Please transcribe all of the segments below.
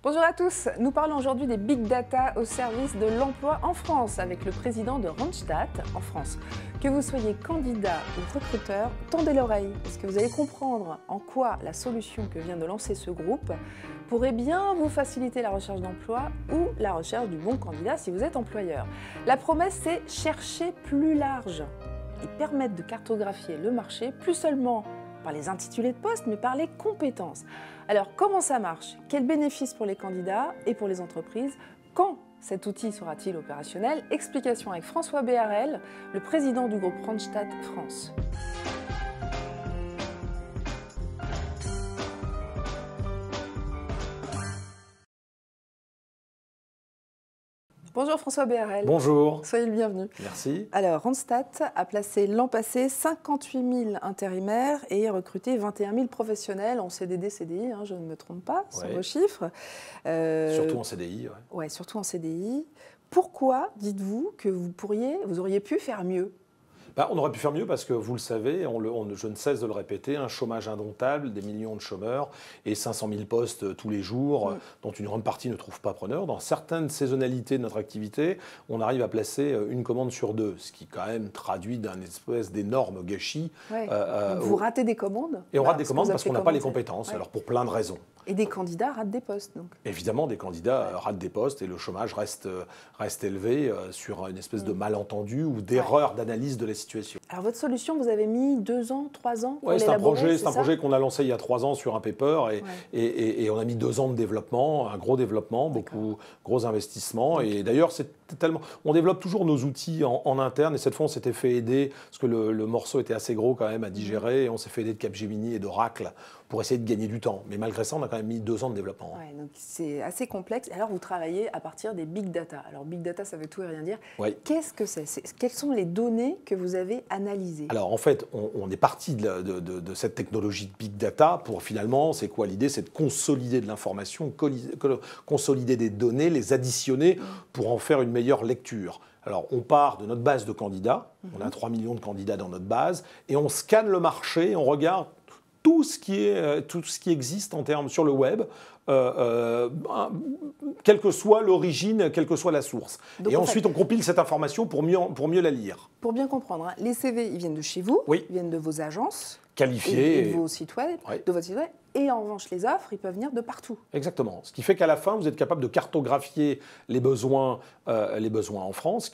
Bonjour à tous, nous parlons aujourd'hui des big data au service de l'emploi en France avec le président de Randstad en France. Que vous soyez candidat ou recruteur, tendez l'oreille parce que vous allez comprendre en quoi la solution que vient de lancer ce groupe pourrait bien vous faciliter la recherche d'emploi ou la recherche du bon candidat si vous êtes employeur. La promesse, c'est chercher plus large et permettre de cartographier le marché plus seulement par les intitulés de poste, mais par les compétences. Alors, comment ça marche? Quels bénéfices pour les candidats et pour les entreprises? Quand cet outil sera-t-il opérationnel? Explication avec François Béharel, le président du groupe Randstad France. Bonjour François Béharel. Bonjour. Soyez le bienvenu. Merci. Alors, Randstad a placé l'an passé 58 000 intérimaires et recruté 21 000 professionnels en CDD, CDI, je ne me trompe pas, sur vos chiffres. Surtout en CDI. Oui, surtout en CDI. Pourquoi dites-vous que vous auriez pu faire mieux? On aurait pu faire mieux parce que, vous le savez, je ne cesse de le répéter, un chômage indomptable, des millions de chômeurs et 500 000 postes tous les jours, dont une grande partie ne trouve pas preneur. Dans certaines saisonnalités de notre activité, on arrive à placer une commande sur deux, ce qui quand même traduit d'un espèce d'énorme gâchis. Ouais. Vous ratez des commandes? Et on rate des commandes parce qu'on n'a pas les compétences, alors pour plein de raisons. Et des candidats ratent des postes, donc. Évidemment, des candidats ratent des postes et le chômage reste élevé sur une espèce de malentendu ou d'erreur d'analyse de la situation. Alors, votre solution, vous avez mis 2 ans, 3 ans pour c'est un projet qu'on a lancé il y a 3 ans sur un paper et on a mis 2 ans de développement, un gros développement, beaucoup gros investissements. Et d'ailleurs, on développe toujours nos outils en interne et cette fois, on s'était fait aider parce que le morceau était assez gros quand même à digérer et on s'est fait aider de Capgemini et d'Oracle pour essayer de gagner du temps. Mais malgré ça, on a quand même mis 2 ans de développement. Ouais, donc c'est assez complexe. Alors, vous travaillez à partir des big data. Alors, big data, ça veut tout et rien dire. Qu'est-ce que c'est? Quelles sont les données que vous avez analysées? Alors, en fait, on est parti de cette technologie de big data pour finalement, c'est quoi l'idée? C'est de consolider de l'information, consolider des données, les additionner pour en faire une meilleure lecture. Alors, on part de notre base de candidats. On a 3 millions de candidats dans notre base et on scanne le marché, on regarde tout ce qui existe en termes sur le web, quelle que soit l'origine, quelle que soit la source. Donc, et ensuite, on compile cette information pour mieux la lire. Pour bien comprendre, les CV, ils viennent de chez vous, ils viennent de vos agences, qualifiés, et de vos sites web, de votre site web. Et en revanche, les offres, ils peuvent venir de partout. Exactement. Ce qui fait qu'à la fin, vous êtes capable de cartographier les besoins en France.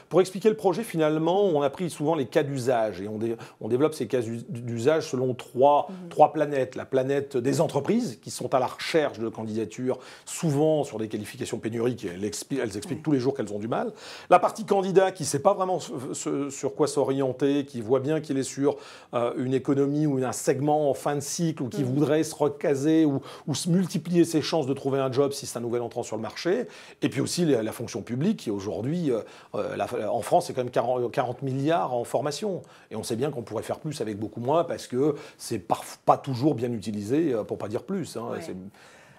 Pour expliquer le projet, finalement, on a pris souvent les cas d'usage et on développe ces cas d'usage selon trois planètes. La planète des entreprises qui sont à la recherche de candidatures, souvent sur des qualifications pénuriques. Elles expliquent tous les jours qu'elles ont du mal. La partie candidat qui ne sait pas vraiment sur quoi s'orienter, qui voit bien qu'il est sur une économie ou un segment en fin de cycle ou qui voudrait se recaser ou se multiplier ses chances de trouver un job si c'est un nouvel entrant sur le marché. Et puis aussi la fonction publique qui aujourd'hui, en France, c'est quand même 40 milliards en formation. Et on sait bien qu'on pourrait faire plus avec beaucoup moins parce que c'est pas toujours bien utilisé, pour pas dire plus.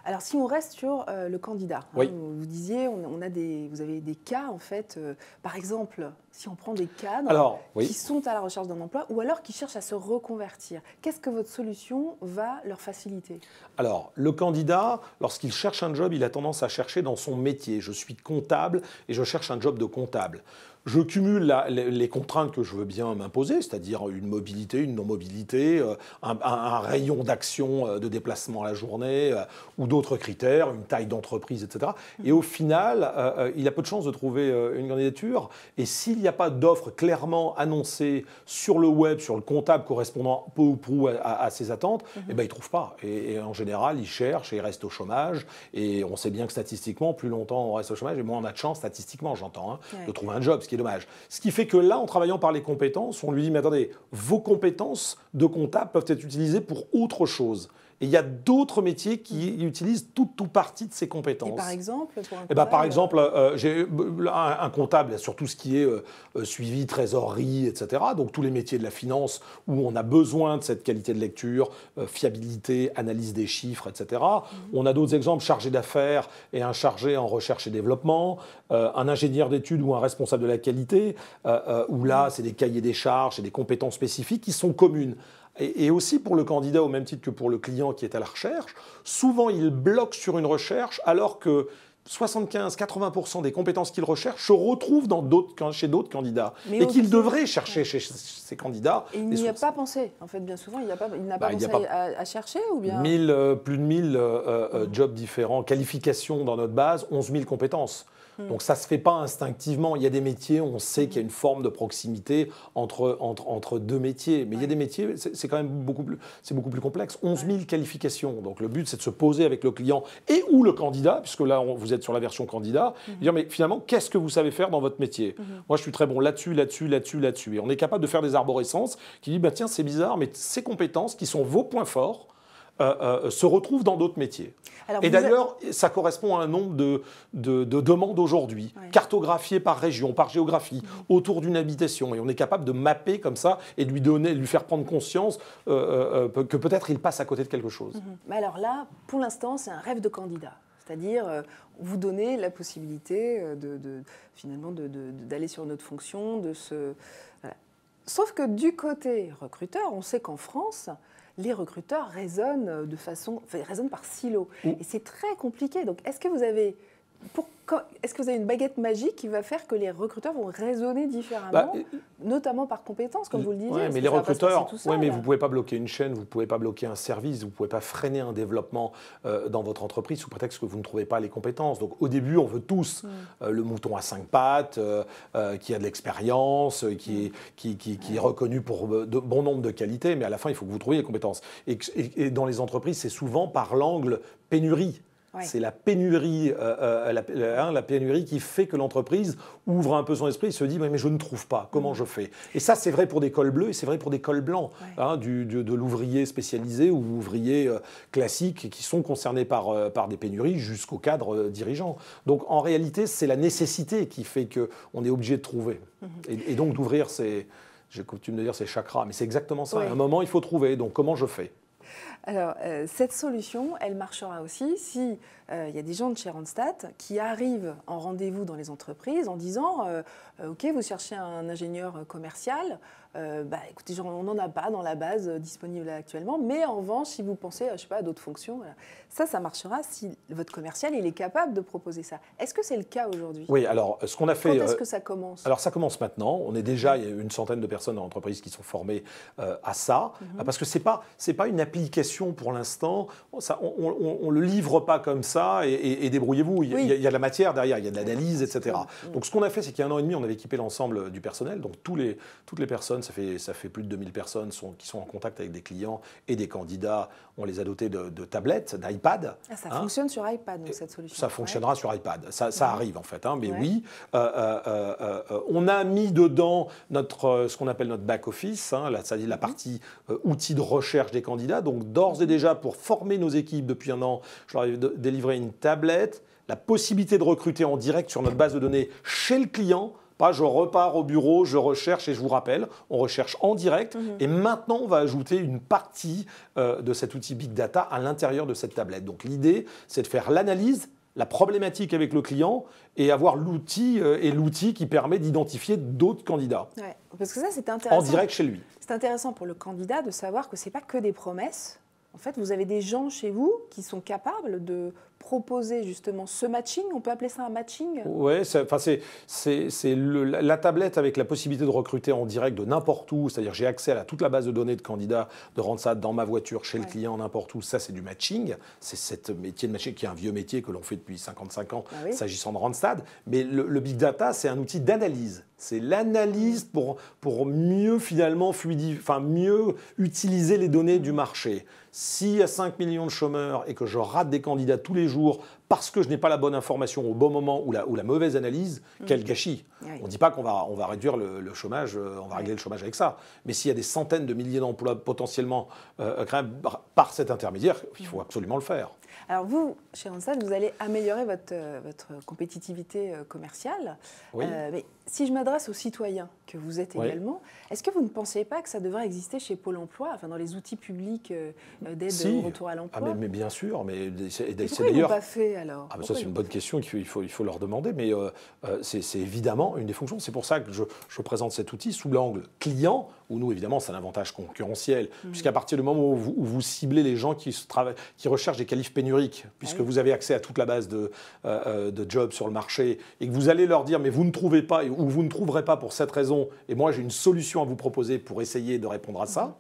Alors, si on reste sur le candidat, vous disiez, vous avez des cas, en fait, par exemple, si on prend des cadres qui sont à la recherche d'un emploi ou alors qui cherchent à se reconvertir, qu'est-ce que votre solution va leur faciliter? Alors, le candidat, lorsqu'il cherche un job, il a tendance à chercher dans son métier. Je suis comptable et je cherche un job de comptable. Je cumule les contraintes que je veux bien m'imposer, c'est-à-dire une mobilité, une non-mobilité, un rayon d'action de déplacement à la journée ou d'autres critères, une taille d'entreprise, etc. Et au final, il a peu de chances de trouver une candidature. Et s'il n'y a pas d'offre clairement annoncée sur le web, sur le comptable correspondant peu ou prou à ses attentes, il ne trouve pas. Et en général, il cherche et il reste au chômage. Et on sait bien que statistiquement, plus longtemps on reste au chômage, et moins on a de chance, statistiquement, j'entends, de trouver un job, ce qui est dommage. Ce qui fait que là, en travaillant par les compétences, on lui dit, mais attendez, vos compétences de comptable peuvent être utilisées pour autre chose. Et il y a d'autres métiers qui utilisent tout partie de ces compétences. Et par exemple, pour un comptable, par exemple, j'ai un comptable sur tout ce qui est suivi, trésorerie, etc. Donc tous les métiers de la finance où on a besoin de cette qualité de lecture, fiabilité, analyse des chiffres, etc. On a d'autres exemples, chargé d'affaires et un chargé en recherche et développement, un ingénieur d'études ou un responsable de la qualité, où là, c'est des cahiers des charges et des compétences spécifiques qui sont communes. Et aussi pour le candidat, au même titre que pour le client qui est à la recherche, souvent il bloque sur une recherche alors que 75-80% des compétences qu'il recherche se retrouvent chez d'autres candidats. Mais et qu'il aussi, devrait chercher chez ces candidats. Et il n'y a pas pensé. En fait, bien souvent, il n'a pas pensé à chercher ou bien plus de 1000 jobs différents, qualifications dans notre base, 11 000 compétences. Donc ça ne se fait pas instinctivement. Il y a des métiers, on sait qu'il y a une forme de proximité entre deux métiers. Mais il y a des métiers, c'est quand même beaucoup plus complexe. 11 000 qualifications. Donc le but, c'est de se poser avec le client et ou le candidat, puisque là, vous êtes sur la version candidat, et dire, mais finalement, qu'est-ce que vous savez faire dans votre métier? Moi, je suis très bon là-dessus, là-dessus, là-dessus, là-dessus. Et on est capable de faire des arborescences qui disent, bah, tiens, c'est bizarre, mais ces compétences qui sont vos points forts, se retrouvent dans d'autres métiers. Et d'ailleurs, ça correspond à un nombre de demandes aujourd'hui, cartographiées par région, par géographie, autour d'une habitation. Et on est capable de mapper comme ça et de lui faire prendre conscience que peut-être il passe à côté de quelque chose. Mais alors là, pour l'instant, c'est un rêve de candidat. C'est-à-dire, vous donner la possibilité finalement d'aller sur notre fonction, Voilà. Sauf que du côté recruteur, on sait qu'en France, les recruteurs raisonnent raisonnent par silo. Et c'est très compliqué. Donc, est-ce que vous avez une baguette magique qui va faire que les recruteurs vont raisonner différemment, notamment par compétences, comme vous le disiez? Oui, mais les recruteurs, mais vous ne pouvez pas bloquer une chaîne, vous ne pouvez pas bloquer un service, vous ne pouvez pas freiner un développement dans votre entreprise sous prétexte que vous ne trouvez pas les compétences. Donc au début, on veut tous le mouton à 5 pattes, qui a de l'expérience, qui est reconnu pour de bon nombre de qualités, mais à la fin, il faut que vous trouviez les compétences. Et dans les entreprises, c'est souvent par l'angle pénurie. C'est la pénurie, la pénurie qui fait que l'entreprise ouvre un peu son esprit et se dit mais je ne trouve pas, comment je fais? Et ça, c'est vrai pour des cols bleus et c'est vrai pour des cols blancs, de l'ouvrier spécialisé ou l'ouvrier classique qui sont concernés par des pénuries jusqu'au cadre dirigeant. Donc en réalité, c'est la nécessité qui fait qu'on est obligé de trouver. Et donc d'ouvrir j'ai coutume de dire ses chakras, mais c'est exactement ça. À un moment, il faut trouver. Donc comment je fais? Alors, cette solution, elle marchera aussi si y a des gens de chez Randstad qui arrivent en rendez-vous dans les entreprises en disant OK, vous cherchez un ingénieur commercial, écoutez, on n'en a pas dans la base disponible actuellement, mais en revanche, si vous pensez je sais pas, à d'autres fonctions, voilà. Ça marchera si votre commercial il est capable de proposer ça. Est-ce que c'est le cas aujourd'hui? Oui, alors ce qu'on a fait... Quand est-ce que ça commence? Alors ça commence maintenant. On est déjà, il y a une centaine de personnes dans l'entreprise qui sont formées à ça, parce que c'est pas une application pour l'instant. On le livre pas comme ça et débrouillez-vous. Il y a de la matière derrière, il y a de l'analyse, etc. Donc ce qu'on a fait, c'est qu'il y a 1 an et demi, on avait équipé l'ensemble du personnel. Donc toutes les personnes, ça fait plus de 2000 personnes qui sont en contact avec des clients et des candidats. On les a dotés de tablettes, d'iPad. Ça fonctionne sur iPad, donc, cette solution. Ça fonctionnera sur iPad. Ça arrive en fait, mais oui. On a mis dedans ce qu'on appelle notre back-office, c'est-à-dire la partie outils de recherche des candidats. Donc d'ores et déjà, pour former nos équipes depuis 1 an, je leur ai délivré une tablette, la possibilité de recruter en direct sur notre base de données chez le client. Pas je repars au bureau, je recherche et je vous rappelle, on recherche en direct. Et maintenant, on va ajouter une partie de cet outil Big Data à l'intérieur de cette tablette. Donc l'idée, c'est de faire l'analyse, la problématique avec le client et avoir l'outil qui permet d'identifier d'autres candidats. Ouais, parce que ça, c'est intéressant. En direct chez lui. C'est intéressant pour le candidat de savoir que ce n'est pas que des promesses. En fait, vous avez des gens chez vous qui sont capables de proposer justement ce matching. On peut appeler ça un matching? Oui, c'est la tablette avec la possibilité de recruter en direct de n'importe où. C'est-à-dire j'ai accès à toute la base de données de candidats de Randstad dans ma voiture, chez le client, n'importe où. Ça, c'est du matching. C'est ce métier de matching qui est un vieux métier que l'on fait depuis 55 ans s'agissant de Randstad. Mais le Big Data, c'est un outil d'analyse. C'est l'analyse pour mieux finalement mieux utiliser les données du marché. S'il y a 5 millions de chômeurs et que je rate des candidats tous les jours parce que je n'ai pas la bonne information au bon moment ou la mauvaise analyse, quel gâchis. On ne dit pas qu'on va réduire le chômage, on va régler le chômage avec ça. Mais s'il y a des centaines de milliers d'emplois potentiellement créés par cet intermédiaire, il faut absolument le faire. Alors vous, chez Randstad, vous allez améliorer votre compétitivité commerciale. Oui. Mais si je m'adresse aux citoyens que vous êtes également, est-ce que vous ne pensez pas que ça devrait exister chez Pôle emploi, dans les outils publics d'aide au retour à l'emploi? Mais bien sûr. Mais c'est pourquoi ils n'ont pas fait alors? Ça, c'est une bonne question qu'il faut leur demander. Mais c'est évidemment une des fonctions. C'est pour ça que je présente cet outil sous l'angle client où nous, évidemment, c'est un avantage concurrentiel, puisqu'à partir du moment où vous ciblez les gens qui recherchent des qualifs pénuriques, puisque vous avez accès à toute la base de jobs sur le marché, et que vous allez leur dire, mais vous ne trouvez pas, ou vous ne trouverez pas pour cette raison, et moi j'ai une solution à vous proposer pour essayer de répondre à ça,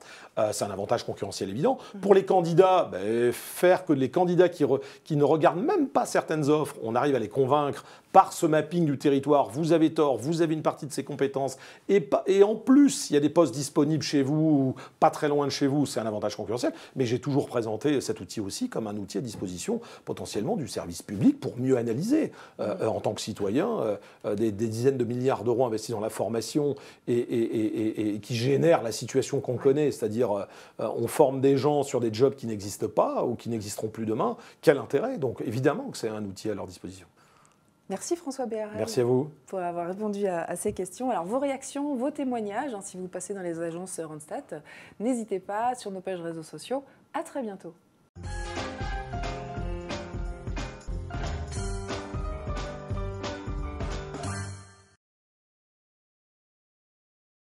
c'est un avantage concurrentiel évident. Pour les candidats, faire que les candidats qui ne regardent même pas certaines offres, on arrive à les convaincre par ce mapping du territoire, vous avez tort, vous avez une partie de ces compétences, et en plus, il y a des postes disponibles chez vous, ou pas très loin de chez vous, c'est un avantage concurrentiel, mais j'ai toujours présenté cet outil aussi comme un outil à disposition potentiellement du service public pour mieux analyser, en tant que citoyen, des dizaines de milliards d'euros investis dans la formation et qui génèrent la situation qu'on connaît, c'est-à-dire on forme des gens sur des jobs qui n'existent pas ou qui n'existeront plus demain, quel intérêt? Donc évidemment que c'est un outil à leur disposition. Merci François Béharel. Merci à vous. Pour avoir répondu à ces questions. Alors vos réactions, vos témoignages, si vous passez dans les agences Randstad, n'hésitez pas sur nos pages réseaux sociaux. À très bientôt.